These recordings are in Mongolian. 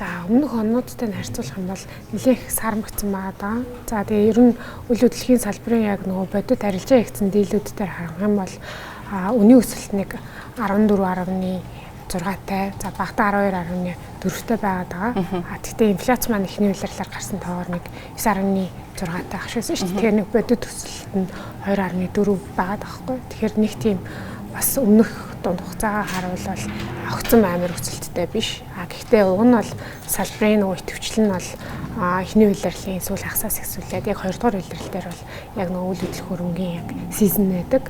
За өмнөх оннуудтай харьцуулах юм бол нэлээх сармагцсан байгаа даа. За тэгээ ер нь үйл хөдлөлийн салбарын яг нөгөө бодит арилжаа хийгдсэн дийлүүдээр харах юм бол үнийн өсөлт нэг 14.6-тай, за багтаа 12.4-тай байгаад байгаа. Тэгтээ инфляц маань ихний улирлаар гарсан тоогоор нэг 9.6-тай ах шигсэн шүү дээ. Тэгэхээр нэг бодит өсөлт нь 2.4 байгаад байгаа хгүй. Тэгэхээр нэг тийм бас өмнөх дунд хугацаагаа харуул огцом амар өсөлттэй биш. Гэхдээ уг нь бол салбарын нөгөө идэвхжил нь бол эхний улирлын сүүл хагасаас эхсүүлээд яг 2 дугаар улирал дээр бол яг нөгөө үйл хөдлөх хөрөнгөний яг сизон байдаг.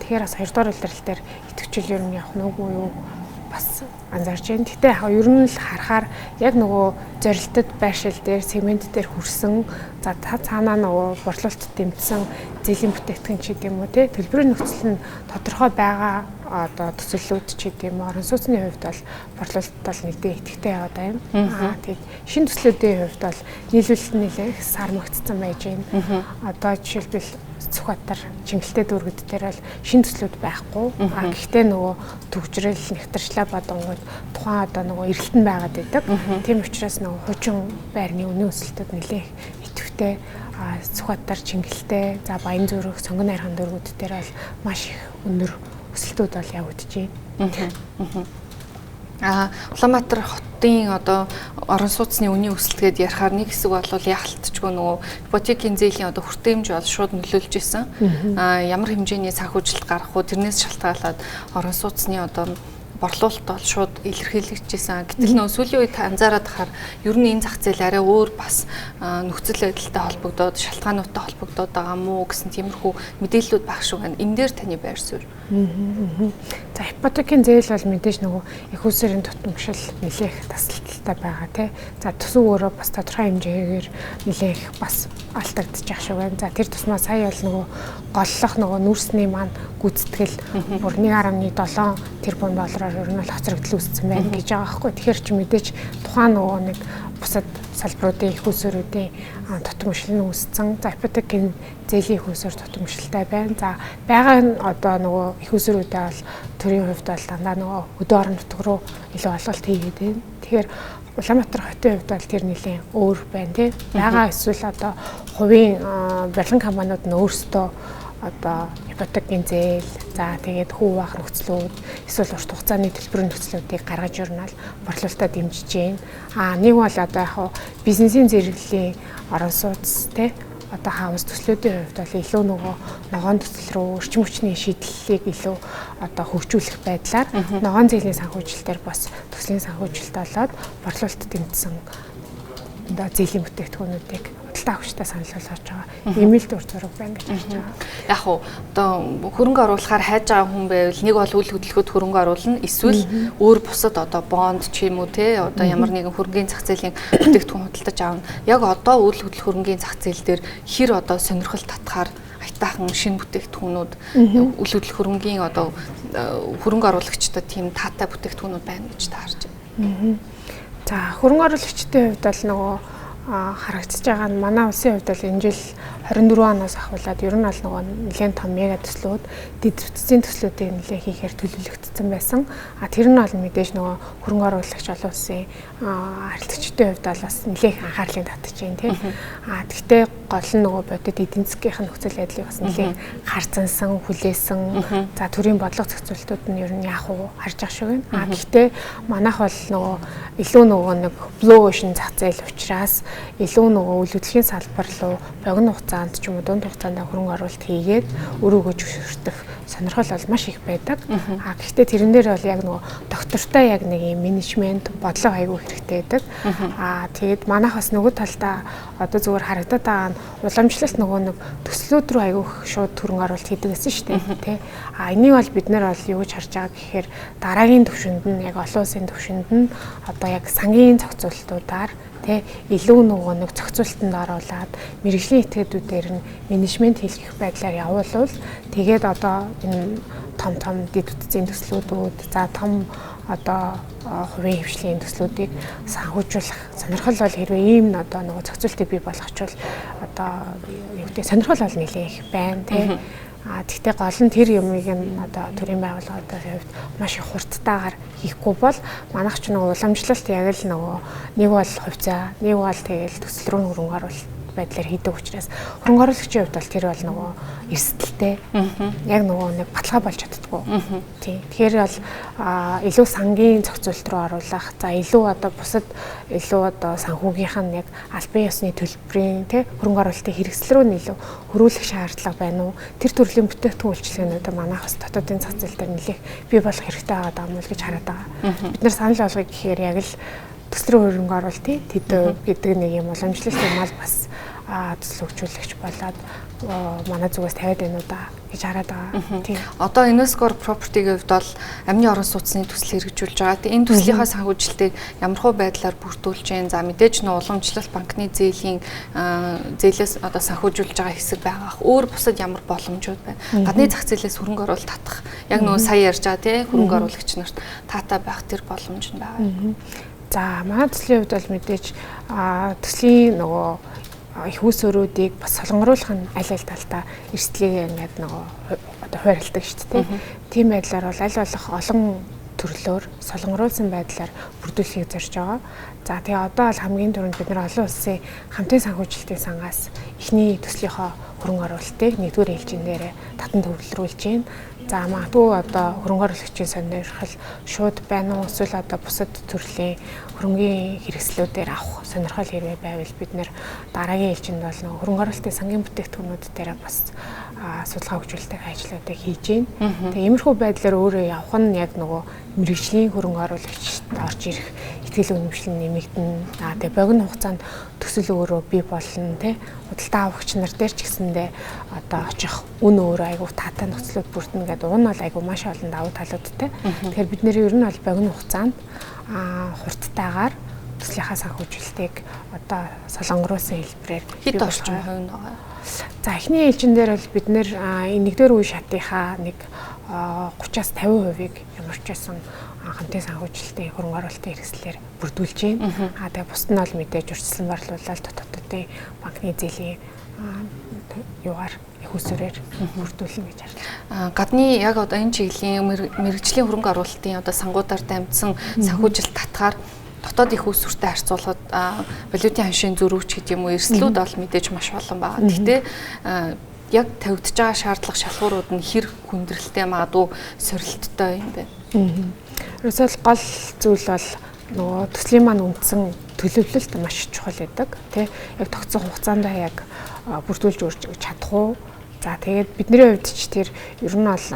Тэгэхээр бас 2 дугаар улирал дээр идэвхжил ер нь явах нүггүй юу бас анзаарч байна. Гэтэ яг ер нь л харахаар яг нөгөө зорилтод байршил дээр сегмент дээр хүрсэн за цаанаа нөгөө борлуулалт дэмжсэн зэлийн бүтээгдэхүүн ч гэдэм үү те төлбөрийн нөхцөл нь тодорхой байгаа одоо төсөллүүд ч гэдэм үү орон сууцны хувьд бол борлуулалт бол нэгдээ идэвхтэй яваад байна. Тэгээд шинэ төслүүдийн хувьд бол нийлүүлэлт нэлээх сармагцсан байж байна. Одоо жишээлбэл Сүхбаатар Чингэлтэй дүүргэд дээр бол шинэ төслүүд байхгүй. Гэхдээ нөгөө төвчрэл нэгтэрчлээ бодонгууд тухайн одоо нөгөө эрэлтэн байгаад байдаг. Тийм учраас нөгөө хуучин байрны үнийн өсөлтөд нэлээх идэвхтэй Сүхбаатар Чингэлтэй за Баян зүрх Сонгон найрхан дүүргүүд дээр бол маш их өндөр өсөлтүүд бол явагдаж байна. Улаанбаатар хотын одоо орон сууцны үнийн өсөлтгээд ярихаар нэг хэсэг бол яалтчгүй нөгөө ипотекийн зээлийн одоо хүртээмж бол шууд нөлөөлж исэн. Ямар хэмжээний санхүүжилт гарах уу тэрнээс шалтгаалаад орон сууцны одоо борлуулалт бол шууд илэрхийлэгдчихсэн. Гэтэл нөө сүүлийн үед анзаараад хахаар ер нь энэ зах зээл арай өөр бас нөхцөл байдалтай холбогдоод шалтгаануудтай холбогдоод байгаа мó гэсэн тиймэрхүү мэдээллүүд баг шүү байна. Энэ дээр таны байр суурь. За ипотекийн зээл бол мэдээж нөгөө их усрын тутамшил нэлээх тасалдaltaй байгаа тий. За төсөв өөрөө бас тодорхой хэмжээгээр нэлээх бас алдагдчих шиг байна. За тэр тусмаа сая бол нөгөө голлох нөгөө нүүрсний маань гүйцэтгэл бүр 1.7 тэрбум доллараар ер нь бол хоцрогдол үүссэн байна гэж байгаа байхгүй. Тэгэхээр чи мэдээж тухайн нөгөө нэг бусад салбаруудын их усруудын тутамшил нь үүссэн. За ипотекийн зээлийн их уср тутамшилтай байна. За байгаа нь одоо нөгөө их усруудаа бол төрийн хувьд бол дандаа нөгөө өдөө орон нутг руу илүү олголт хийгээд байна. Тэгэхээр Улаанбаатар хотын хувьд бол тэр нэлийн өөр байна тий. Байгаа эсвэл одоо хувийн барилгын компаниуд нь өөрсдөө одоо ипотекийн зээл за тэгээд хүү баах нөхцлүүд эсвэл урт хугацааны төлбөрийн нөхцлүүдийг гаргаж ирнэ борлуулалтад дэмжиж байна. Нэг бол одоо яг бизнесийн зэрэглэлийн орон сууц те одоо хаус төслүүдийн хувьд бол илүү нөгөө ногоон төсөл рүү эрчим хүчний шийдлэлийг илүү одоо хөгжүүлэх байдлаар ногоон зээлийн санхүүжилтээр бас төслийн санхүүжилт болоод борлуулалтад дэмжсэн одоо зээлийн бүтээгдэхүүнүүдийг худалдаа авчтай санал болгож байгаа. Имэйл дүр зураг байна гэж хэлж байгаа. Яг уу одоо хөрөнгө оруулахаар хайж байгаа хүн байвал нэг бол үйл хөдлөхөд хөрөнгө оруулна, эсвэл өөр бусад одоо бонд ч юм уу те одоо ямар нэгэн хөрөнгөний зах зээлийн бүтээгдэхүүн худалдаж аавна. Яг одоо үйл хөдлөх хөрөнгөний зах зээл дээр хэр одоо сонирхол татахаар айтаахан шинэ бүтээгдэхүүнүүд үйл хөдлөх хөрөнгөний одоо хөрөнгө оруулагчдад тийм таатай бүтээгдэхүүнүүд байна гэж та харж байна. За хөрөнгө оруулагчдын хувьд бол нөгөө харагдаж байгаа нь манай улсын хувьд бол энэ жил 24 оноос ахуулаад ер нь бол нөгөө нэлээд том мега төслүүд дэд бүтцийн төслүүдийг нэлээд хийхээр төлөвлөгдсөн байсан. Тэр нь бол мэдээж нөгөө хөрөнгө оруулагч олон улсын арилгагчдын хувьд бол бас нэлээд анхаарлыг татж байна тийм. Гэхдээ гол нь нөгөө бодит эдийн засгийн нөхцөл байдлыг бас нэлээд харцансан, хүлээсэн. За төрийн бодлого зохицуултууд нь ер нь яах вэ харж ах шиг байна. Гэхдээ манайх бол нөгөө илүү нөгөө нэг blue ocean зах зээл учраас илүү нөгөө үйл хөдлөлийн салбар руу богино хугацаанд ч юм уу дунд хугацаанд хөрөнгө оруулалт хийгээд өрөөгөө зөвшөөрөх сонирхол бол маш их байдаг. Гэхдээ тэрэн дээр бол яг нөгөө доктортой яг нэг юм менежмент бодлого аягүй хэрэгтэй байдаг. Тэгээд манайх бас нөгөө талдаа одоо зүгээр харагдаад байгаа нь уламжлалт нөгөө нэг төслүүд рүү аягүй шууд хөрөнгө оруулалт хийдэг гэсэн шүү дээ тий. Энийг бол бид нар бол юу гэж харж байгаа гэхээр дараагийн төвшөнд нь яг олон улсын төвшөнд нь одоо яг сангийн зохицуулалтуудаар тэ илүү нөгөө нэг зохицуулалтанд оруулаад мэрэгжлийн этгээдүүдээр нь менежмент хийх байдлаар явуулвал тэгээд одоо энэ том дэд бүтцийн төслүүдүүд за том одоо хувийн хвшлийн төслүүдийг санхүүжүүлэх сонирхол бол хэрвээ ийм одоо нөгөө зохицуултыг бий болгочвол одоо юу гэдэг сонирхол бол нэлээд их байна тий. Тэгтээ гол нь тэр юмыг нь одоо төрийн байгууллагуудын хувьд маш их хурдтайгаар хийхгүй бол манайх ч нөгөө уламжлалт яг л нөгөө нэг бол хувьцаа, нэг бол тэгэл төсөл рүү хөрөнгө оруулалт байдлаар хийдэг учраас хөрөнгө оруулагчийн хувьд бол тэр бол нөгөө эрсдэлтэй. Яг нөгөө нэг баталгаа болж чаддаггүй. Тийм. Тэгэхээр бол илүү сангийн зохицуулалт руу оруулах, за илүү одоо бусад илүү одоо санхүүгийнх нь яг албан ёсны төлбөрийн хөрөнгө оруулалтын хэрэгсэл рүү илүү хөрвүүлэх шаардлага байна уу? Тэр төрлийн бүтээгдэхүүн үйлчилгээнүүд манайх бас дотоодын зах зээл дээр нэлээд бий болох хэрэгтэй байгаа юм л гэж хараад байгаа. Бид нар санал болгоё гэхээр яг л төсөл рүү хөрөнгө оруулалтын тэд гэдэг нэг юм уламжлалт юм аа бас төсөл хөгжүүлэгч болоод манай зүгээс тавиад байна уу да гэж хараад байгаа. Тийм. Одоо Invescore Property-ийн хувьд бол амны орон сууцны төсөл хэрэгжүүлж байгаа. Тэгээ энэ төслийнхаа санхүүжилтийг ямархуу байдлаар бүрдүүлж байна. За мэдээж нөө уламжлалт банкны зээлээс одоо санхүүжүүлж байгаа хэсэг байгаа. Өөр бусад ямар боломжууд байна? Гадны зах зээлээс хөрөнгө оруулалт татах. Яг нөө сая ярьж байгаа тий хөрөнгө оруулагч нарт таатай байх тэр боломж нь байгаа. За манай төслийн хувьд бол мэдээж төслийн нөгөө их усөрүүдийг бас солонгоруулах нь аль талдаа эрсдлийг ингээд нөгөө одоо хуваарлдаг шүү дээ. Тийм байдлаар бол аль болох олон төрлөөр солонгоруулсан байдлаар бүрдүүлэхийг зорж байгаа. За тэгээ одоо бол хамгийн түрүүнд бид нар олон улсын хамтын санхүүжилтийн сангаас эхний төслийнхөө хөрөнгө оруулалтыг нэгдүгээр ээлжин дээр татан төвлөрүүлж байна. За магадгүй одоо хөрөнгө оруулагчийн сонирхол шууд байна уу эсвэл одоо бусад төрлийн хөрөнгөний хэрэгслүүдээр авах сонирхол хэрвээ байвал бид нэр дараагийн ээлжинд бол нөгөө хөрөнгө оруулалтын сангийн бүтээгдэхүүнүүд дээр бас судалгаа хөгжүүлэлтийн ажлуудыг хийж байна. Тэгээ иймэрхүү байдлаар өөрөө явах нь яг нөгөө мэргэжлийн хөрөнгө оруулагчид орж ирэх итгэл үнэмшил нэмэгдэнэ. Тэгээ богино хугацаанд төсөл өөрөө бий болно тий. Худалдаа авагч нар дээр ч гэсэндээ одоо очих үн өөрөө айгүй таатай нөхцлүүд бүрдэнэ гэдэг уг нь бол айгүй маш олон давуу талуудтай. Тэгэхээр бид нэр ер нь бол богино хугацаанд хурдтайгаар төслийнхаа санхүүжилтийг одоо солонгоруулсан хэлбэрээр хэд орчим хувь нь байгаа. За эхний ээлжин дээр бол бид нэр нэгдүгээр үе шатынхаа нэг 30-аас 50%-ийг ямар ч байсан хамтын санхүүжилтийн хөрөнгө оруулалтын хэрэгслээр бүрдүүлж байна. Тэгээ бусд нь бол мэдээж урьдчилан борлуулалт дотоодын банкны зээлийн юугаар их усөрээр бүрдүүлнэ гэж харна. Гадны яг одоо энэ чиглэлийн мэргэжлийн хөрөнгө оруулалтын одоо сангуудаар дамжсан санхүүжилт татгаар дотоод их усүртэй харьцуулахад валютын ханшийн зөрүүч гэдэг юм уу эрсдлүүд бол мэдээж маш олон байгаа. Гэхдээ яг тавигдж байгаа шаардлага шалгуурууд нь хэр хүндрэлтэй магадгүй сорилттой юм байна. Ерөөсөө гол зүйл бол нөгөө төслийн маань үндсэн төлөвлөлт маш чухал байдаг. Тэ яг тогтсон хугацаанд яг бүрдүүлж өөрч чадах уу? За тэгээд бидний хувьд ч тэр ер нь бол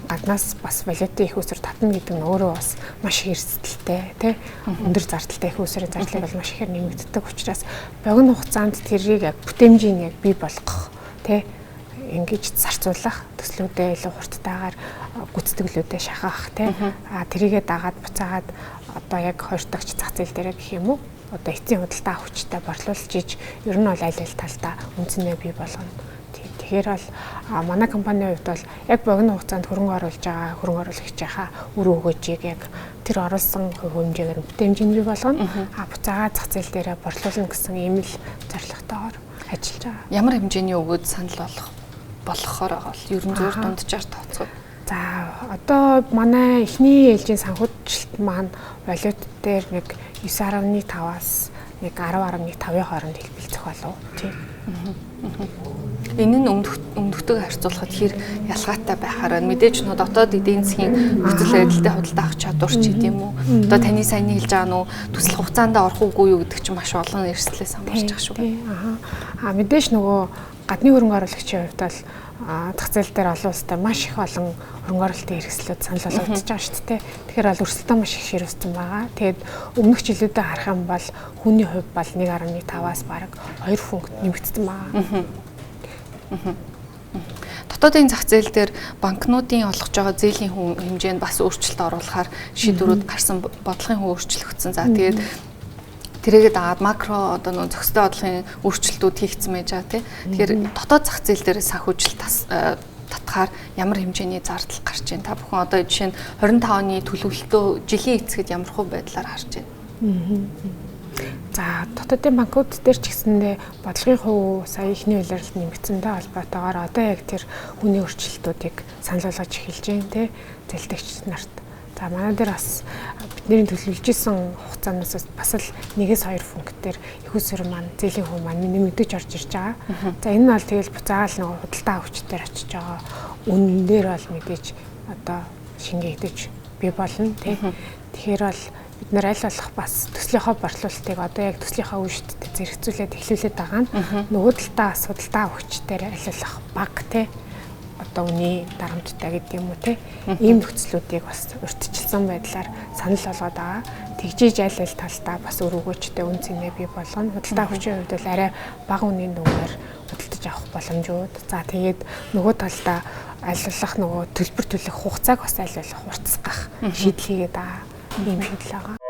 гаднаас бас валютын их усүр татна гэдэг нь өөрөө бас маш их эрсдэлтэй тий өндөр зардалтай их усурын зардлыг бол маш ихээр нэмэгддэг учраас богино хугацаанд тэрийг яг бүтээмжийн яг бий болгох тий ингэж зарцуулах төслүүдээ илүү хурдтайгаар гүйцэтгэлүүдэд шахах тий тэрийгэ дагаад буцаагаад одоо яг хойртогч зах зээл дээр гэх юм уу одоо эцсийн худалдаа авахчтай борлуулж иж ер нь бол аль талдаа үнцнээ бий болгоно. Тэгэхээр бол манай компанийн хувьд бол яг богино хугацаанд хөрөнгө оруулж байгаа хөрөнгө оруулагчийнхаа үр өгөөжийг яг тэр оруулсан хэмжээгээр бүтээмжийн бий болгоно. Буцаагаад зах зээл дээр борлуулна гэсэн ийм л зорилготойгоор ажиллаж байгаа. Ямар хэмжээний өгөөд санал болохоор байгаа бол ер нь зөөр дунджаар тооцоо. За одоо манай эхний ээлжийн санхүүжилт маань валют дээр нэг 9.5-аас нэг 10.5-ийн хооронд хэлбэлцэх болов. Тийм. Энэ нь өмнөдөгтэй харьцуулахад хэр ялгаатай байхаараа мэдээж нөө дотоод эдийн засгийн нөхцөл байдалтай худалдаа авах чадвар ч гэдэм үү. Одоо таны сайн хэлж байгаа нөө төсөл хугацаанд орох уугүй юу гэдэг чинь маш олон эрсдлээс хамаарч байгаа шүү. Мэдээж нөгөө гадны хөрөнгө оруулагчийн хувьд бол зах зээл дээр олон улстай маш их олон хөрөнгө оруулалтын хэрэгслүүд санал болгогдож байгаа шүү дээ. Тэгэхээр бол өрсөлдөөн маш их ширүүцсэн байгаа. Тэгээд өмнөх жилүүдэд харах юм бол хүний хувь бол 1.5-аас бараг 2 пункт нэмэгдсэн байгаа. Дотоодын зах зээл дээр банкнуудын олгож байгаа зээлийн хэмжээнд бас өөрчлөлт оруулахаар шийдвэрүүд гарсан бодлогын хүн өөрчлөгдсөн. За тэгээд тэрийгээ дагаад макро одоо нөө зохистой бодлогын өөрчлөлтүүд хийгдсэн байж байгаа тий. Тэгэхээр дотоод зах зээл дээр санхүүжилт татхаар ямар хэмжээний зардал гарч байна? Та бүхэн одоо жишээ нь 25 оны төлөвлөлтөө жилийн эцгэд ямар хөө байдлаар харж байна? За дотоодын банкуд дээр ч гэсэндээ бодлогын хувь сая ихний улирлалт нэмэгдсэнтэй холбоотойгоор одоо яг тэр хүний өөрчлөлтүүдийг санал болгож эхэлж байна тий зэлдэгч нарт. За манай дээр бас бидний төлөвлөж исэн хугацаанаас бас л 1-2 пунктээр их усэр маань зээлийн хувь маань нэмэгдэж орж ирж байгаа. За энэ нь бол тэгэл буцаагаал нэг худалдаа авчдаар очиж байгаа. Үнэн дээр бол мэдээж одоо шингээгдэж бий болно тий. Тэгэхээр бол бид нэр аль болох бас төслийнхөө борлуулалтыг одоо яг төслийнхөө үе шүттэй зэрэгцүүлээд эхлүүлээд байгаа нь нөгөө талдаа судалдаа өгчдөр аль болох бага тий одоо үний дарамттай гэдэг юм уу тий ийм нөхцлүүдийг бас урьдчилсан байдлаар санал болгоод байгаа. Тэгжиж аль талдаа бас өргөгөөчтэй үн цэнэ бий болгоно. Худалдаа өгчийн хувьд бол арай бага үнийн дүнгээр худалдаж авах боломжууд. За тэгээд нөгөө талдаа аль болох нөгөө төлбөр төлөх хугацааг бас аль болох хурцсах шийдэл хийгээд байгаа. Ийм шийдэл байгаа.